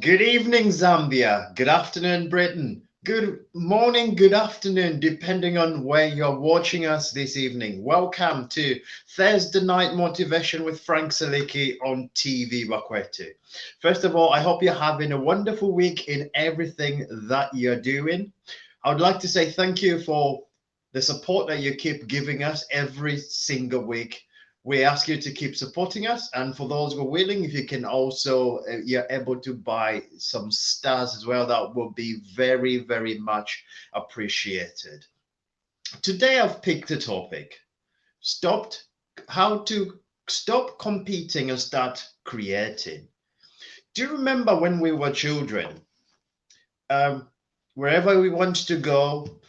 Good evening, Zambia. Good afternoon, Britain. Good morning, good afternoon, depending on where you're watching us this evening. Welcome to Thursday Night Motivation with Frank Saliki on TV Bakwetu. First of all, I hope you're having a wonderful week in everything that you're doing. I would like to say thank you for the support that you keep giving us every single week. We ask you to keep supporting us, and for those who are willing, if you can also you're able to buy some stars as well, that will be very, very much appreciated. Today I've picked a topic: how to stop competing and start creating. Do you remember when we were children? Wherever we want to go,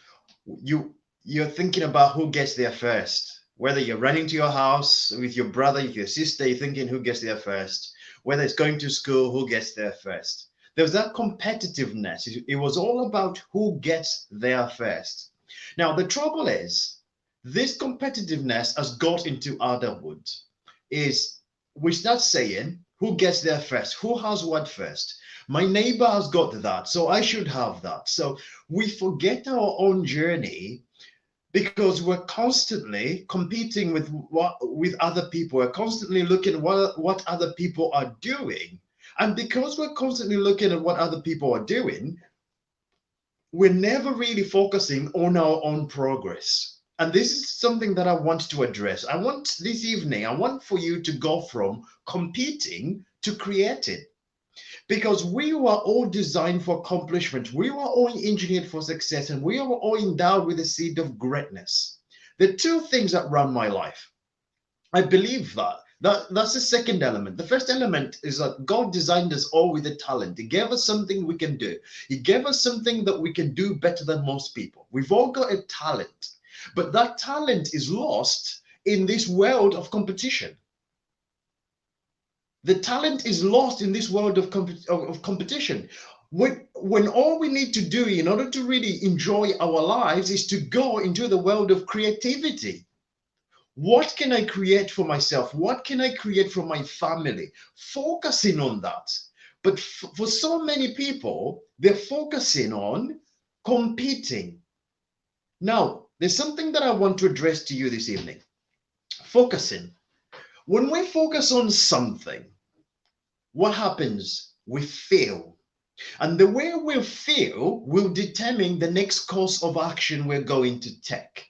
you're thinking about who gets there first. Whether you're running to your house with your brother, with your sister, you're thinking who gets there first. Whether it's going to school, who gets there first. There's that competitiveness. It was all about who gets there first. Now, the trouble is, this competitiveness has got into adulthood. Is we start saying who gets there first, who has what first. My neighbor has got that, so I should have that. So we forget our own journey because we're constantly competing with other people. We're constantly looking at what other people are doing. And because we're constantly looking at what other people are doing, we're never really focusing on our own progress. And this is something that I want to address. This evening, I want for you to go from competing to creating. Because we were all designed for accomplishment. We were all engineered for success, and we are all endowed with a seed of greatness. The two things that run my life. I believe that's the second element. The first element is that God designed us all with a talent. He gave us something we can do. He gave us something that we can do better than most people. We've all got a talent, but that talent is lost in this world of competition. The talent is lost in this world of competition. When all we need to do in order to really enjoy our lives is to go into the world of creativity. What can I create for myself? What can I create for my family? Focusing on that. But for so many people, they're focusing on competing. Now, there's something that I want to address to you this evening. Focusing. When we focus on something, what happens? We fail. And the way we fail will determine the next course of action we're going to take.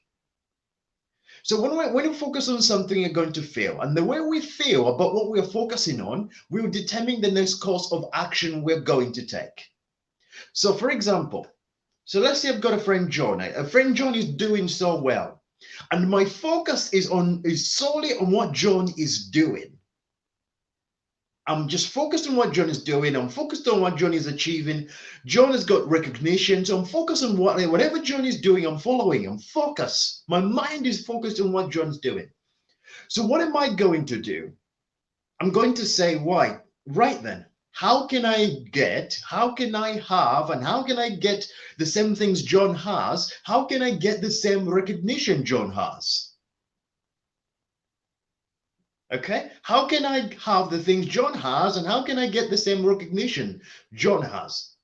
So when you focus on something, you're going to fail. And the way we feel about what we're focusing on will determine the next course of action we're going to take. So for example, so let's say I've got a friend John. A friend John is doing so well. And my focus is solely on what John is doing. I'm just focused on what John is doing. I'm focused on what John is achieving. John has got recognition. So I'm focused on whatever John is doing, I'm following. I'm focused. My mind is focused on what John's doing. So what am I going to do? I'm going to say, why? Right then, how can I have, and how can I get the same things John has? How can I get the same recognition John has? Okay, how can I have the things John has, and how can I get the same recognition John has?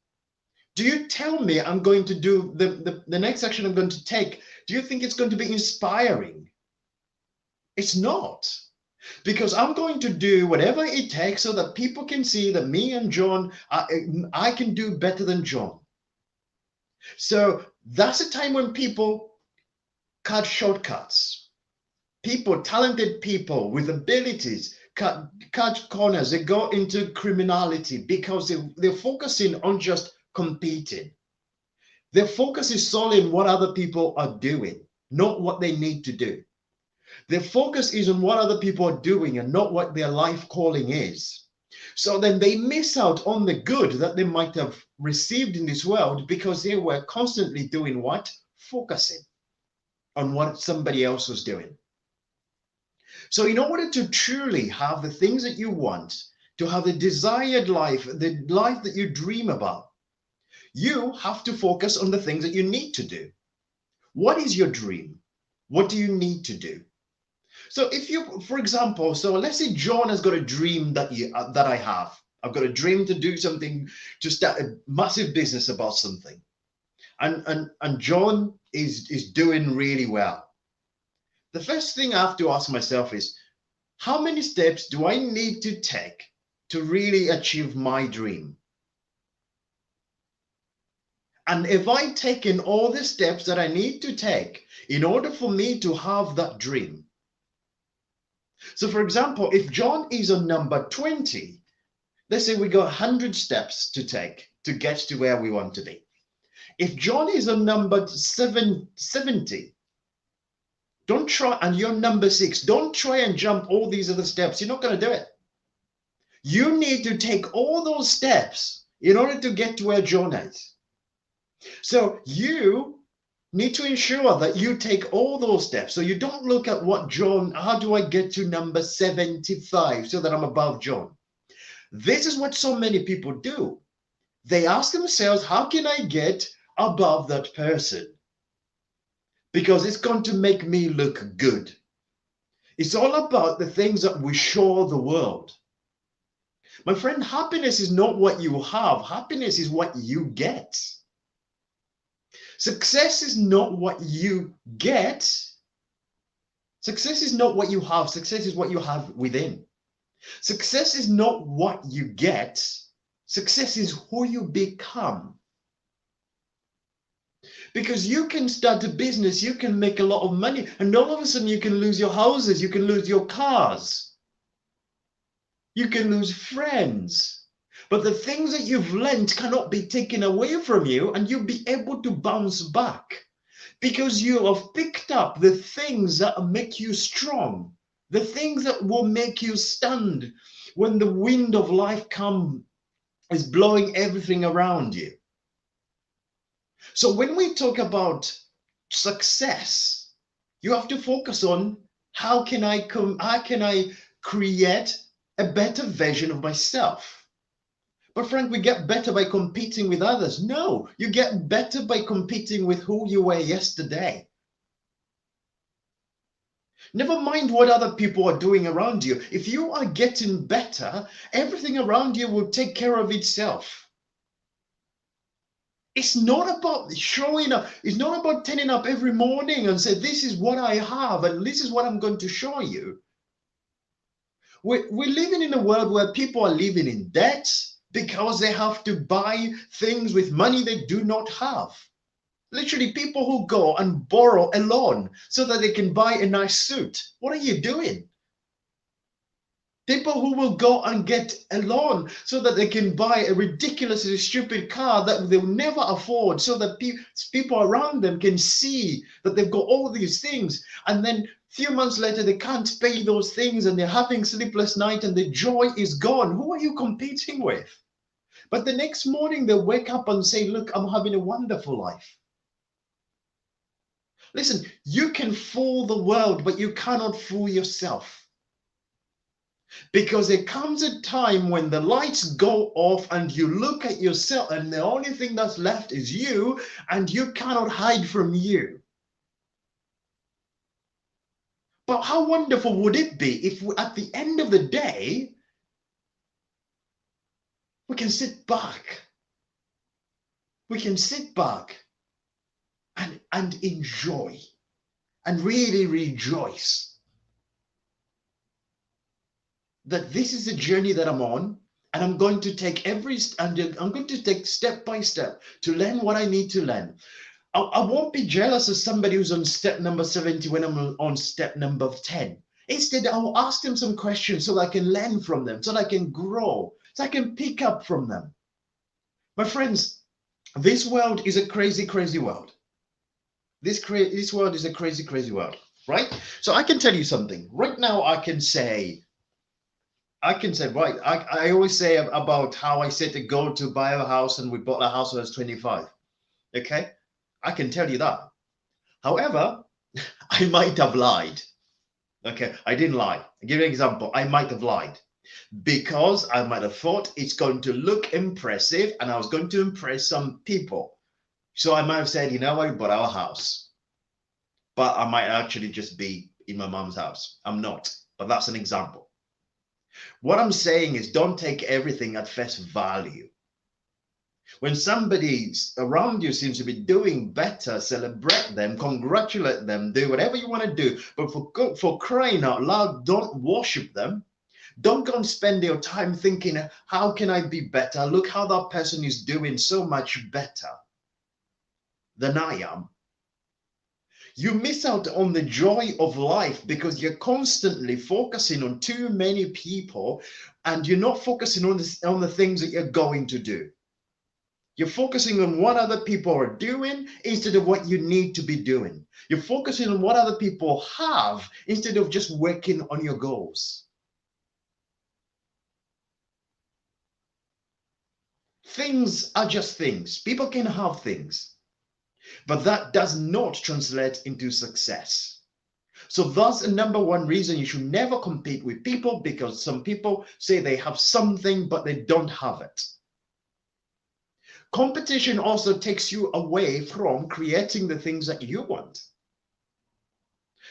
Do you tell me I'm going to do the next action I'm going to take? Do you think it's going to be inspiring? It's not, because I'm going to do whatever it takes so that people can see that me and John, I can do better than John. So that's a time when people cut shortcuts. People, talented people with abilities, cut corners. They go into criminality because they're focusing on just competing. Their focus is solely on what other people are doing, not what they need to do. Their focus is on what other people are doing and not what their life calling is. So then they miss out on the good that they might have received in this world because they were constantly doing what? Focusing on what somebody else was doing. So in order to truly have the things that you want, to have the desired life, the life that you dream about, you have to focus on the things that you need to do. What is your dream? What do you need to do? So if you, for example, so let's say John has got a dream that I have. I've got a dream to do something, to start a massive business about something. And John is doing really well. The first thing I have to ask myself is, how many steps do I need to take to really achieve my dream? And have I taken all the steps that I need to take in order for me to have that dream? So for example, if John is on number 20, let's say we got 100 steps to take to get to where we want to be. If John is on number 70, don't try, and you're number 6, don't try and jump all these other steps. You're not going to do it. You need to take all those steps in order to get to where John is. So you need to ensure that you take all those steps. So you don't look at what John, how do I get to number 75 so that I'm above John? This is what so many people do. They ask themselves, how can I get above that person? Because it's going to make me look good. It's all about the things that we show the world. My friend, happiness is not what you have. Happiness is what you get. Success is not what you get. Success is not what you have. Success is what you have within. Success is not what you get. Success is who you become. Because you can start a business, you can make a lot of money, and all of a sudden you can lose your houses, you can lose your cars, you can lose friends. But the things that you've learned cannot be taken away from you, and you'll be able to bounce back because you have picked up the things that make you strong, the things that will make you stand when the wind of life is blowing everything around you. So when we talk about success, you have to focus on how can I create a better version of myself. But Frank, we get better by competing with others. No, you get better by competing with who you were yesterday. Never mind what other people are doing around you. If you are getting better, everything around you will take care of itself. It's not about showing up. It's not about turning up every morning and say, this is what I have and this is what I'm going to show you. We're living in a world where people are living in debt because they have to buy things with money they do not have. Literally, people who go and borrow a loan so that they can buy a nice suit. What are you doing? People who will go and get a loan so that they can buy a ridiculously stupid car that they'll never afford, so that people around them can see that they've got all these things. And then a few months later, they can't pay those things and they're having sleepless night and the joy is gone. Who are you competing with? But the next morning, they'll wake up and say, look, I'm having a wonderful life. Listen, you can fool the world, but you cannot fool yourself. Because there comes a time when the lights go off and you look at yourself and the only thing that's left is you, and you cannot hide from you. But how wonderful would it be if at the end of the day, we can sit back. We can sit back and enjoy and really rejoice that this is the journey that I'm on, and I'm going to take step by step to learn what I need to learn. I won't be jealous of somebody who's on step number 70 when I'm on step number 10. Instead, I'll ask them some questions so that I can learn from them, so that I can grow, so I can pick up from them. My friends, this world is a crazy, crazy world. This world is a crazy, crazy world, right? So I can tell you something. Right now, I can say, right, I always say about how I set a goal to buy a house and we bought a house when I was 25. Okay? I can tell you that. However, I might have lied. Okay, I didn't lie. I'll give you an example. I might have lied because I might have thought it's going to look impressive and I was going to impress some people. So I might have said, you know what, we bought our house. But I might actually just be in my mom's house. I'm not, but that's an example. What I'm saying is don't take everything at face value. When somebody around you seems to be doing better, celebrate them, congratulate them, do whatever you want to do. But for crying out loud, don't worship them. Don't go and spend your time thinking, how can I be better? Look how that person is doing so much better than I am. You miss out on the joy of life because you're constantly focusing on too many people and you're not focusing on the things that you're going to do. You're focusing on what other people are doing instead of what you need to be doing. You're focusing on what other people have instead of just working on your goals. Things are just things. People can have things. But that does not translate into success. So that's the number one reason you should never compete with people, because some people say they have something, but they don't have it. Competition also takes you away from creating the things that you want.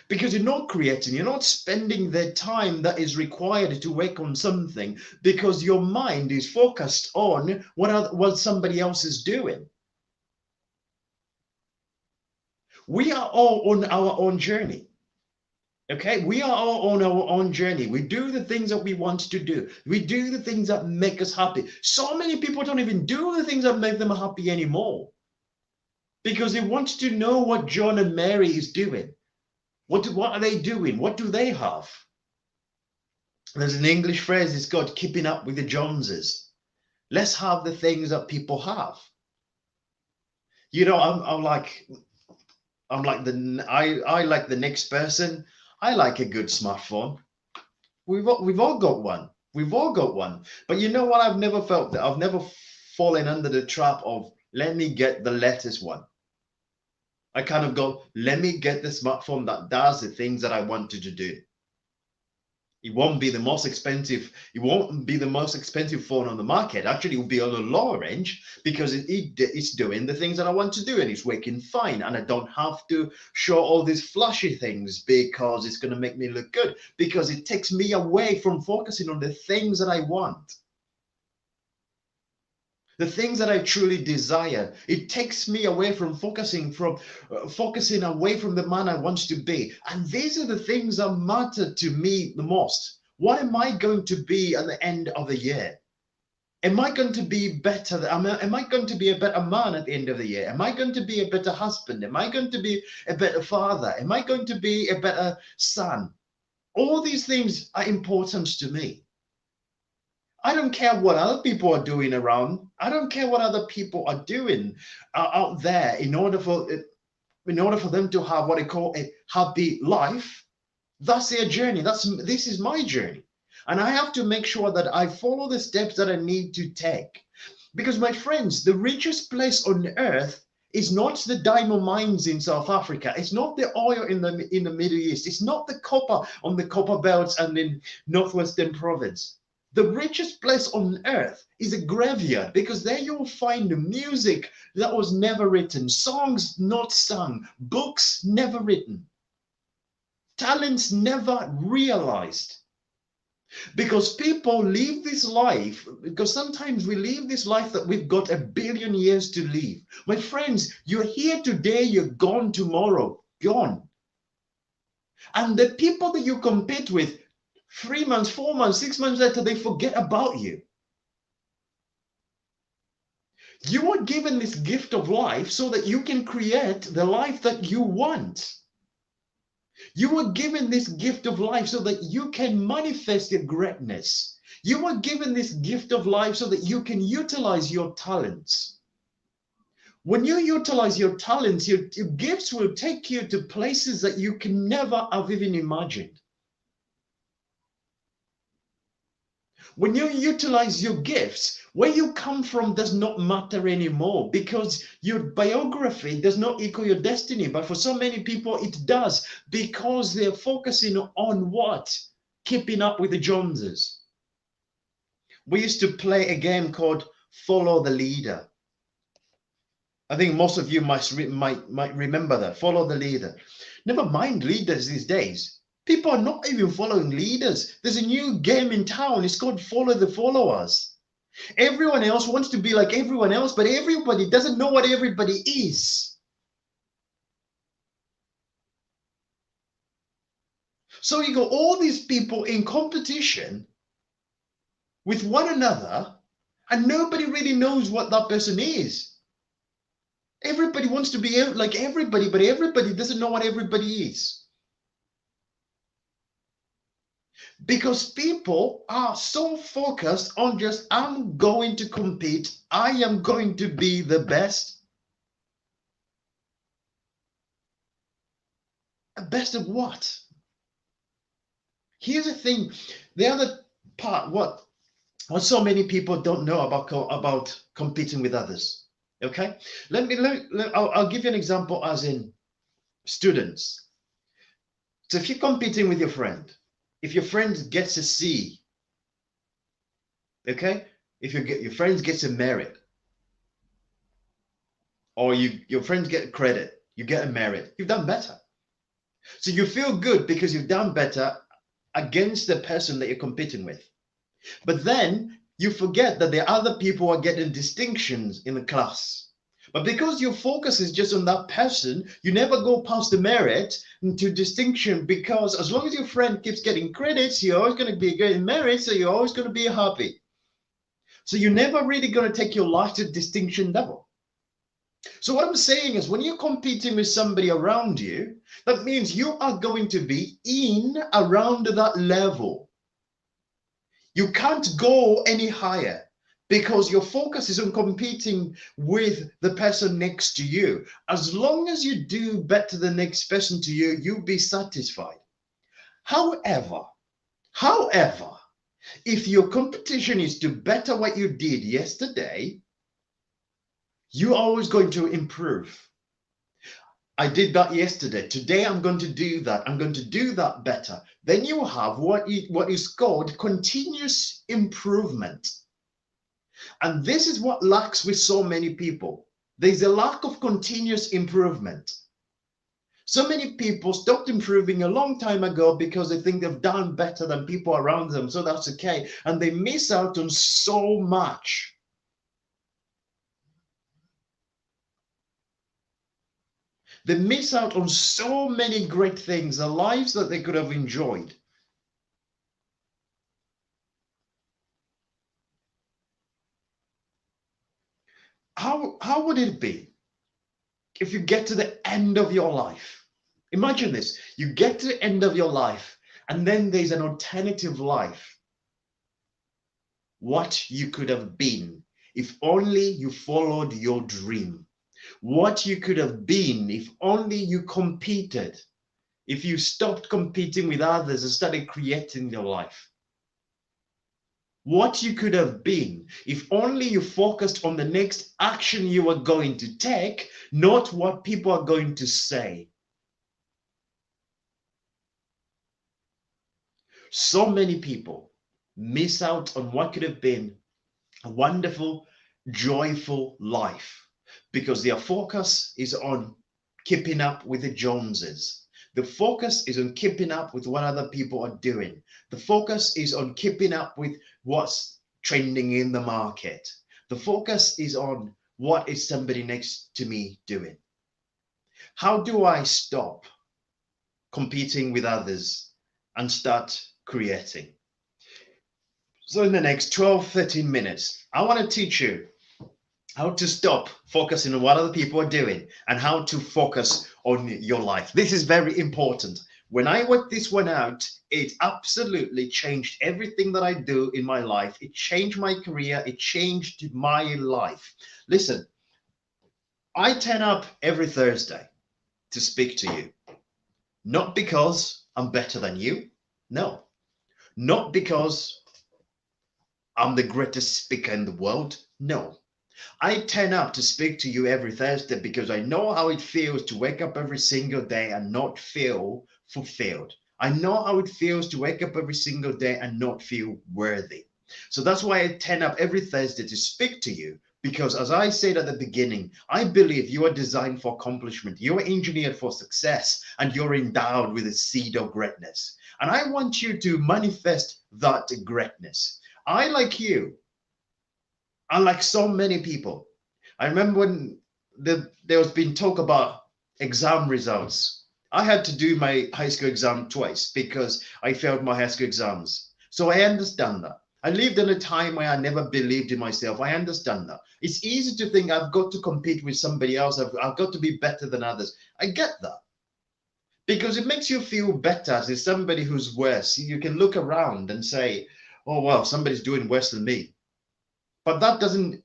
Because you're not creating, you're not spending the time that is required to work on something because your mind is focused on what somebody else is doing. We are all on our own journey. Okay, we are all on our own journey. We do the things that we want to do. We do the things that make us happy. So many people don't even do the things that make them happy anymore because they want to know what John and Mary is doing. What are they doing? What do they have? There's an English phrase, it's called keeping up with the Joneses. Let's have the things that people have. You know, I like the next person. I like a good smartphone. We've all got one. We've all got one. But you know what? I've never felt that. I've never fallen under the trap of let me get the latest one. I kind of go, let me get the smartphone that does the things that I wanted to do. It won't be the most expensive. It won't be the most expensive phone on the market. Actually, it will be on the lower range because it's doing the things that I want to do and it's working fine. And I don't have to show all these flashy things because it's going to make me look good, because it takes me away from focusing on the things that I want. The things that I truly desire. It takes me away from focusing away from the man I want to be. And these are the things that matter to me the most. What am I going to be at the end of the year? Am I going to be better? Am I going to be a better man at the end of the year? Am I going to be a better husband? Am I going to be a better father? Am I going to be a better son? All these things are important to me. I don't care what other people are doing around. I don't care what other people are doing out there in order for them to have what I call a happy life. That's their journey. This is my journey. And I have to make sure that I follow the steps that I need to take. Because my friends, the richest place on earth is not the diamond mines in South Africa. It's not the oil in the Middle East. It's not the copper on the copper belts and in Northwestern Province. The richest place on earth is a graveyard, because there you'll find music that was never written, songs not sung, books never written, talents never realized. Because people live this life, because sometimes we live this life that we've got 1 billion years to live. My friends, you're here today, you're gone tomorrow, gone. And the people that you compete with, 3 months, 4 months, 6 months later, they forget about you. You are given this gift of life so that you can create the life that you want. You are given this gift of life so that you can manifest your greatness. You are given this gift of life so that you can utilize your talents. When you utilize your talents, your gifts will take you to places that you can never have even imagined. When you utilize your gifts, where you come from does not matter anymore, because your biography does not equal your destiny. But for so many people, it does, because they're focusing on what? Keeping up with the Joneses. We used to play a game called Follow the Leader. I think most of you might remember that. Follow the leader. Never mind leaders these days. People are not even following leaders. There's a new game in town. It's called Follow the Followers. Everyone else wants to be like everyone else, but everybody doesn't know what everybody is. So you got all these people in competition with one another, and nobody really knows what that person is. Everybody wants to be like everybody, but everybody doesn't know what everybody is. Because people are so focused on just, I'm going to compete, I am going to be the best. Best of what? Here's the thing, the other part, what so many people don't know about competing with others. Okay, I'll give you an example, as in students. So if you're competing with your friend, if your friend gets a C, okay, if your friends gets a merit, or your friends get credit, you get a merit, you've done better. So you feel good because you've done better against the person that you're competing with. But then you forget that the other people are getting distinctions in the class. But because your focus is just on that person, you never go past the merit to distinction, because as long as your friend keeps getting credits, you're always going to be getting merit, so you're always going to be happy. So you're never really going to take your life to distinction level. So what I'm saying is, when you're competing with somebody around you, that means you are going to be in around that level. You can't go any higher, because your focus is on competing with the person next to you. As long as you do better than the next person to you, you'll be satisfied. However, if your competition is to better what you did yesterday, you're always going to improve. I did that yesterday. Today I'm going to do that. I'm going to do that better. Then you have what is called continuous improvement. And this is what lacks with so many people. There's a lack of continuous improvement. So many people stopped improving a long time ago because they think they've done better than people around them. So that's okay. And they miss out on so much. They miss out on so many great things, the lives that they could have enjoyed. How would it be if you get to the end of your life? Imagine this. You get to the end of your life, and then there's an alternative life. What you could have been if only you followed your dream. What you could have been if only you competed. If you stopped competing with others and started creating your life. What you could have been if only you focused on the next action you are going to take, not what people are going to say. So many people miss out on what could have been a wonderful, joyful life because their focus is on keeping up with the Joneses. The focus is on keeping up with what other people are doing. The focus is on keeping up with what's trending in the market. The focus is on what is somebody next to me doing. How do I stop competing with others and start creating? So in the next 12, 13 minutes, I want to teach you how to stop focusing on what other people are doing and how to focus on your life. This is very important. When I worked this one out, it absolutely changed everything that I do in my life. It changed my career. It changed my life. Listen, I turn up every Thursday to speak to you. Not because I'm better than you. No. Not because I'm the greatest speaker in the world. No. I turn up to speak to you every Thursday because I know how it feels to wake up every single day and not feel fulfilled. I know how it feels to wake up every single day and not feel worthy. So that's why I turn up every Thursday to speak to you, because as I said at the beginning, I believe you are designed for accomplishment. You are engineered for success, and you're endowed with a seed of greatness. And I want you to manifest that greatness. I, like you, unlike so many people, I remember when there was been talk about exam results. I had to do my high school exam twice because I failed my high school exams. So I understand that. I lived in a time where I never believed in myself. I understand that. It's easy to think I've got to compete with somebody else. I've got to be better than others. I get that. Because it makes you feel better as somebody who's worse. You can look around and say, oh, well, somebody's doing worse than me. But that doesn't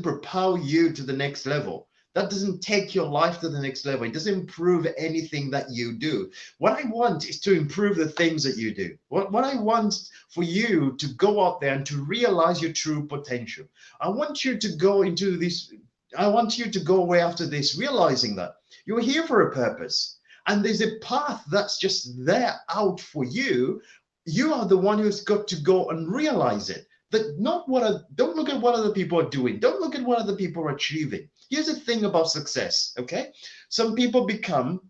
propel you to the next level. That doesn't take your life to the next level. It doesn't improve anything that you do. What I want is to improve the things that you do. What I want for you to go out there and to realize your true potential. I want you to go into this. I want you to go away after this, realizing that you're here for a purpose. And there's a path that's just there out for you. You are the one who's got to go and realize it. Don't look at what other people are doing. Don't look at what other people are achieving. Here's the thing about success, okay? Some people become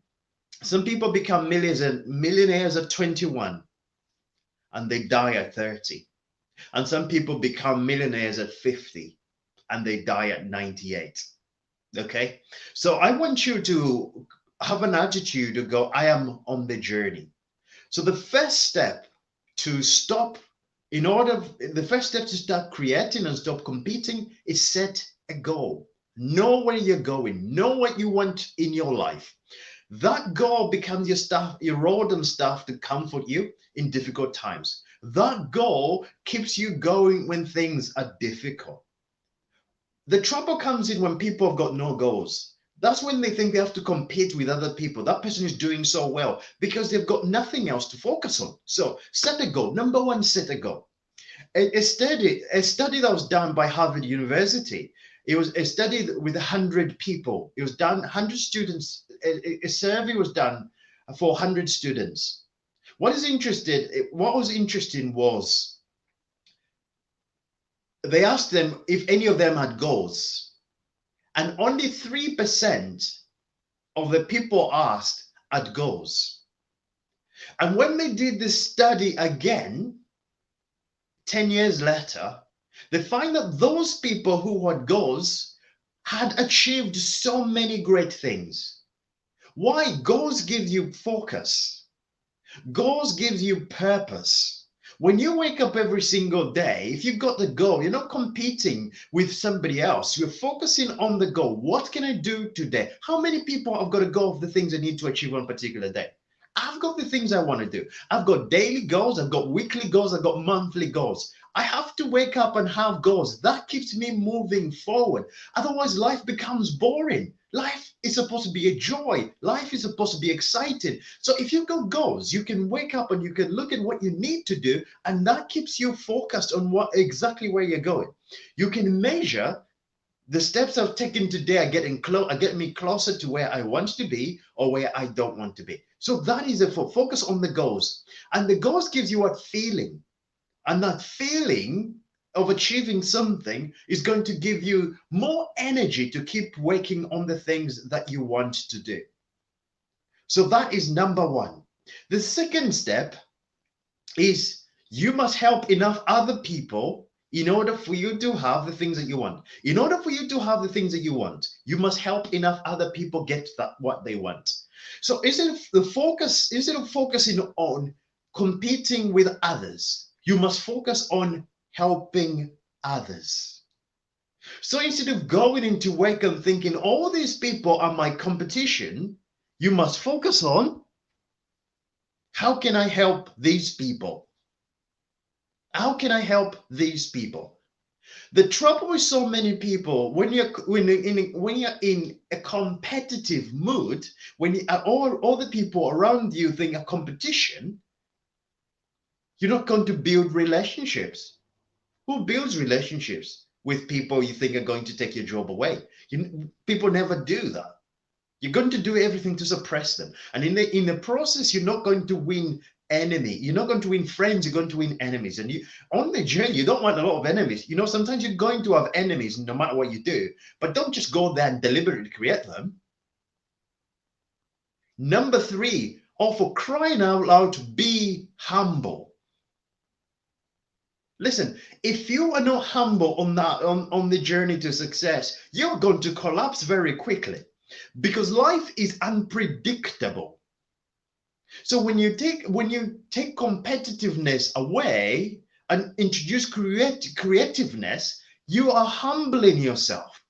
millionaires at 21 and they die at 30. And some people become millionaires at 50 and they die at 98. Okay? So I want you to have an attitude to go, I am on the journey. So the first step to stop the first step to start creating and stop competing is set a goal. Know where you're going. Know what you want in your life. That goal becomes your rod and staff to comfort you in difficult times. That goal keeps you going when things are difficult. The trouble comes in when people have got no goals. That's when they think they have to compete with other people. That person is doing so well because they've got nothing else to focus on. So set a goal. Number one, set a goal. A study that was done by Harvard University. It was a study with 100 people. It was done 100 students. A survey was done for 100 students. What was interesting was they asked them if any of them had goals, and only 3% of the people asked had goals. And when they did this study again, 10 years later, they find that those people who had goals had achieved so many great things. Why? Goals give you focus. Goals give you purpose. When you wake up every single day, if you've got the goal, you're not competing with somebody else. You're focusing on the goal. What can I do today? How many people have got a goal of the things I need to achieve on a particular day? I've got the things I want to do. I've got daily goals. I've got weekly goals. I've got monthly goals. I have to wake up and have goals. That keeps me moving forward. Otherwise, life becomes boring. Life is supposed to be a joy. Life is supposed to be exciting. So if you've got goals, you can wake up and you can look at what you need to do, and that keeps you focused on exactly where you're going. You can measure the steps I've taken today are getting me closer to where I want to be or where I don't want to be. So that is a focus on the goals. And the goals gives you a feeling. And that feeling of achieving something is going to give you more energy to keep working on the things that you want to do. So that is number one. The second step is you must help enough other people in order for you to have the things that you want. In order for you to have the things that you want, you must help enough other people get what they want. So instead of focusing on competing with others, you must focus on helping others. So instead of going into work and thinking all these people are my competition, you must focus on how can I help these people? How can I help these people? The trouble with so many people, when you're in a competitive mood, when all the people around you think a competition, you're not going to build relationships. Who builds relationships with people you think are going to take your job away? People never do that. You're going to do everything to suppress them. And in the process, you're not going to win enemy. You're not going to win friends. You're going to win enemies. And on the journey, you don't want a lot of enemies. Sometimes you're going to have enemies no matter what you do. But don't just go there and deliberately create them. Number three, for crying out loud, be humble. Listen, if you are not humble on the journey to success, you're going to collapse very quickly because life is unpredictable. So when you take competitiveness away and introduce creativeness, you are humbling yourself.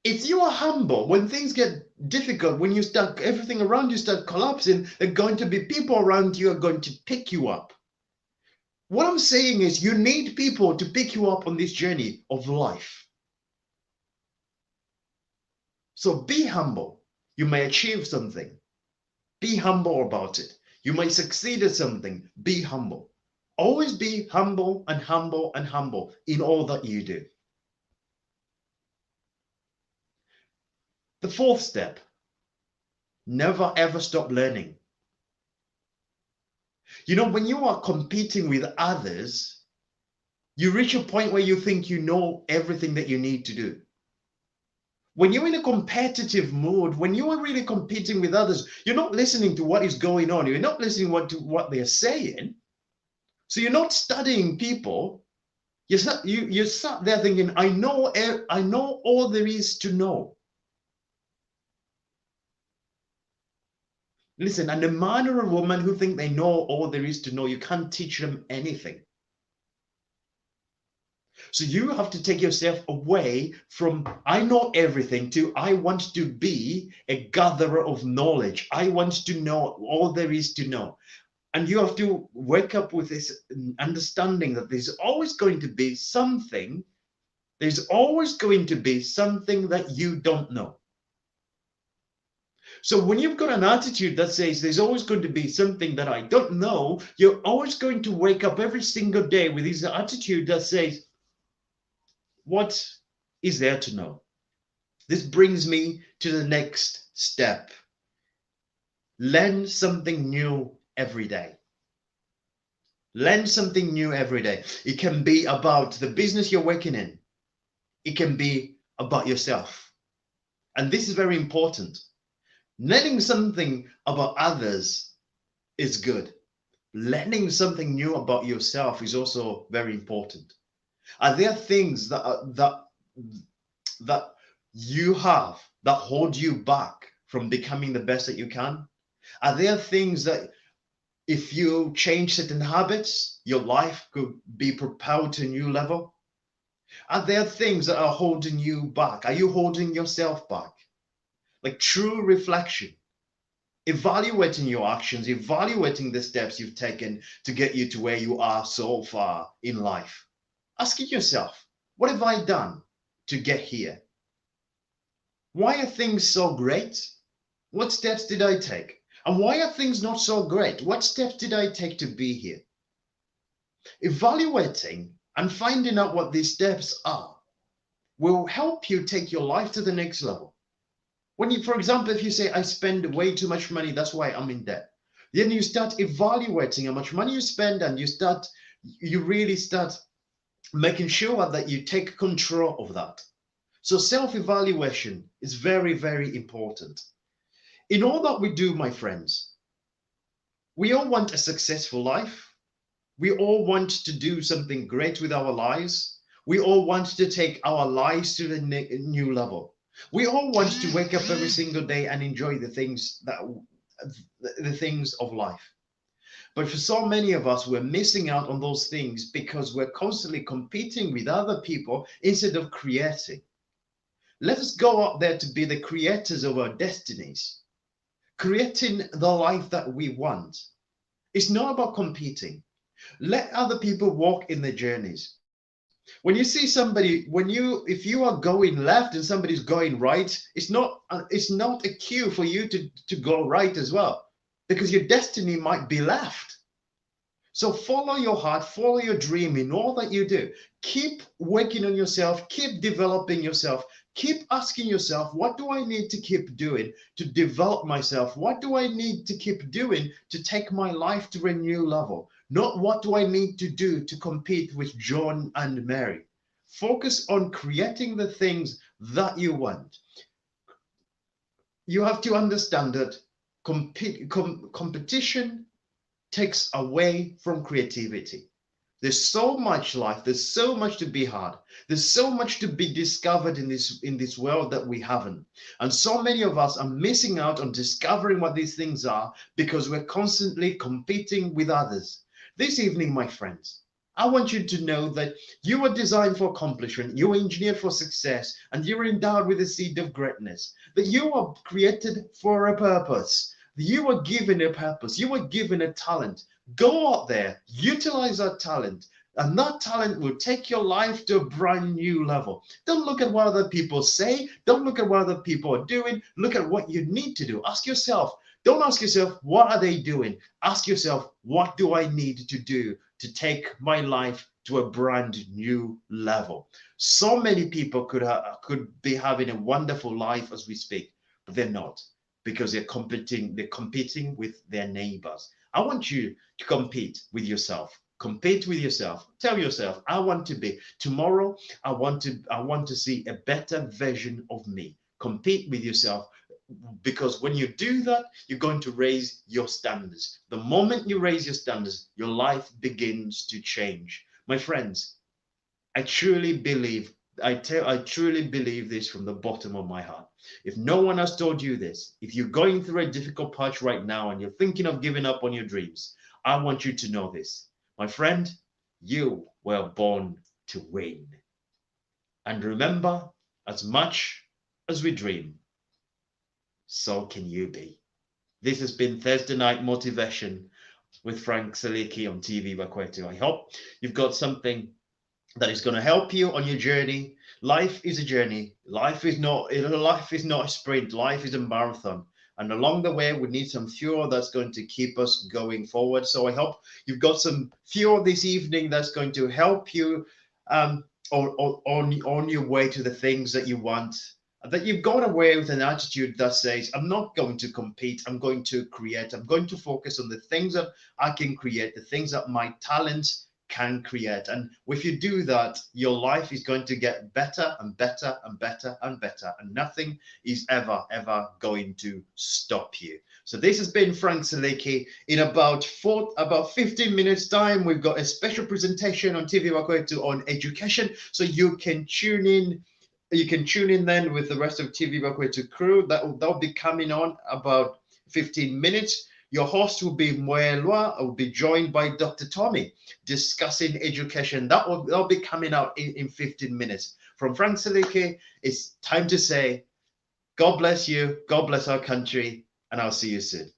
If you are humble, when things get difficult, when everything around you start collapsing, there are going to be people around you who are going to pick you up. What I'm saying is you need people to pick you up on this journey of life. So be humble. You may achieve something. Be humble about it. You may succeed at something. Be humble. Always be humble and humble and humble in all that you do. The fourth step, never ever stop learning. When you are competing with others, you reach a point where you think you know everything that you need to do. When you're in a competitive mood, when you are really competing with others, you're not listening to what is going on. You're not listening to what they're saying. So you're not studying people. You're sat there thinking, I know all there is to know. Listen, and a man or a woman who think they know all there is to know, you can't teach them anything. So you have to take yourself away from I know everything to I want to be a gatherer of knowledge. I want to know all there is to know. And you have to wake up with this understanding that there's always going to be something, there's always going to be something that you don't know. So when you've got an attitude that says there's always going to be something that I don't know, you're always going to wake up every single day with this attitude that says, what is there to know? This brings me to the next step. Learn something new every day. Learn something new every day. It can be about the business you're working in. It can be about yourself. And this is very important. Learning something about others is good. Learning something new about yourself is also very important. Are there things that you have that hold you back from becoming the best that you can? Are there things that if you change certain habits, your life could be propelled to a new level? Are there things that are holding you back? Are you holding yourself back? Like true reflection, evaluating your actions, evaluating the steps you've taken to get you to where you are so far in life. Asking yourself, what have I done to get here? Why are things so great? What steps did I take? And why are things not so great? What steps did I take to be here? Evaluating and finding out what these steps are will help you take your life to the next level. When you, for example, if you say, I spend way too much money, that's why I'm in debt. Then you start evaluating how much money you spend, and you really start making sure that you take control of that. So self-evaluation is very, very important. In all that we do, my friends, we all want a successful life. We all want to do something great with our lives. We all want to take our lives to the new level. We all want to wake up every single day and enjoy the things of life. But for so many of us, we're missing out on those things because we're constantly competing with other people instead of creating. Let us go out there to be the creators of our destinies, creating the life that we want. It's not about competing. Let other people walk in their journeys. When you see somebody, if you are going left and somebody's going right, it's not a cue for you to go right as well, because your destiny might be left. So follow your heart, follow your dream in all that you do. Keep working on yourself, keep developing yourself, keep asking yourself, what do I need to keep doing to develop myself? What do I need to keep doing to take my life to a new level? Not what do I need to do to compete with John and Mary. Focus on creating the things that you want. You have to understand that competition takes away from creativity. There's so much life, there's so much to be had, there's so much to be discovered in this world that we haven't. And so many of us are missing out on discovering what these things are because we're constantly competing with others. This evening, my friends, I want you to know that you are designed for accomplishment, you are engineered for success, and you're endowed with a seed of greatness, that you are created for a purpose. You are given a purpose, you are given a talent. Go out there, utilize that talent, and that talent will take your life to a brand new level. Don't look at what other people say, don't look at what other people are doing, look at what you need to do. Ask yourself, don't ask yourself, what are they doing? Ask yourself, what do I need to do to take my life to a brand new level? So many people could be having a wonderful life as we speak, but they're not, because they're competing with their neighbors. I want you to compete with yourself. Compete with yourself. Tell yourself, I want to be tomorrow. I want to see a better version of me. Compete with yourself, because when you do that, you're going to raise your standards. The moment you raise your standards, your life begins to change. My friends, I truly believe this from the bottom of my heart. If no one has told you this, if you're going through a difficult patch right now and you're thinking of giving up on your dreams, I want you to know this. My friend, you were born to win. And remember, as much as we dream, so can you be. This has been Thursday Night Motivation. with Frank Saliki on TV Bakwetu. I hope you've got something that is going to help you on your journey. Life is a journey. Life is not a sprint. Life is a marathon. And along the way, we need some fuel that's going to keep us going forward. So I hope you've got some fuel this evening that's going to help you on your way to the things that you want. That you've gone away with an attitude that says, I'm not going to compete, I'm going to create, I'm going to focus on the things that I can create, the things that my talents can create. And if you do that, your life is going to get better and better and better and better, and nothing is ever going to stop you. So this has been Frank Saliki. In about 15 minutes time, we've got a special presentation on TV Bakwetu on education, so you can tune in. You can tune in then with the rest of TV Bakwetu crew. That'll be coming on about 15 minutes. Your host will be Moelwa. I will be joined by Dr. Tommy discussing education. That'll be coming out in 15 minutes. From Frank Saliki, it's time to say, God bless you, God bless our country, and I'll see you soon.